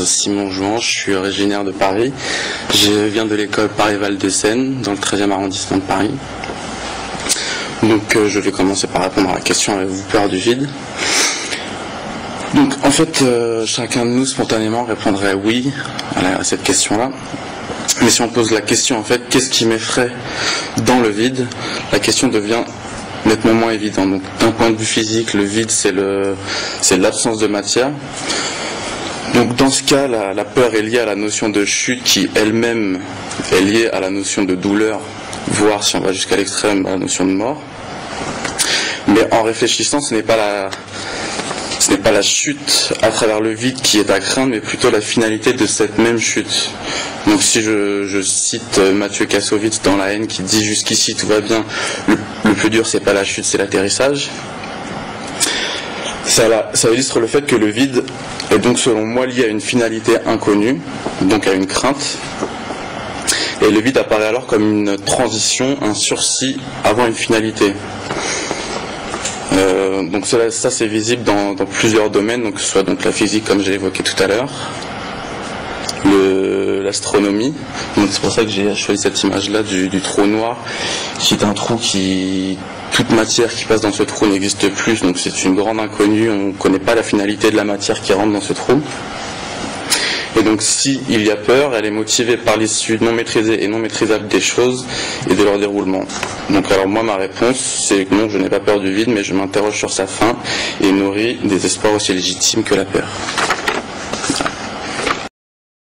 Simon Jouan, je suis originaire de Paris. Je viens de l'école Paris-Val-de-Seine, dans le 13e arrondissement de Paris. Donc je vais commencer par répondre à la question: avez-vous peur du vide? Donc en fait, chacun de nous spontanément répondrait oui à cette question-là. Mais si on pose la question, en fait, qu'est-ce qui m'effraie dans le vide, la question devient nettement moins évidente. Donc d'un point de vue physique, le vide c'est l'absence de matière. Donc dans ce cas, la peur est liée à la notion de chute qui elle-même est liée à la notion de douleur, voire si on va jusqu'à l'extrême, à la notion de mort. Mais en réfléchissant, ce n'est pas la chute à travers le vide qui est à craindre, mais plutôt la finalité de cette même chute. Donc si je cite Mathieu Kassovitz dans La haine qui dit: jusqu'ici tout va bien, le plus dur c'est pas la chute, c'est l'atterrissage. Ça illustre le fait que le vide est donc selon moi lié à une finalité inconnue, donc à une crainte. Et le vide apparaît alors comme une transition, un sursis avant une finalité. Donc ça c'est visible dans plusieurs domaines, donc que ce soit donc la physique comme j'ai évoqué tout à l'heure, l'astronomie. Donc c'est pour ça que j'ai choisi cette image-là du trou noir, qui est un trou toute matière qui passe dans ce trou n'existe plus, donc c'est une grande inconnue, on ne connaît pas la finalité de la matière qui rentre dans ce trou. Et donc si il y a peur, elle est motivée par l'issue non maîtrisée et non maîtrisable des choses et de leur déroulement. Donc alors moi ma réponse c'est que non, je n'ai pas peur du vide, mais je m'interroge sur sa fin et nourris des espoirs aussi légitimes que la peur.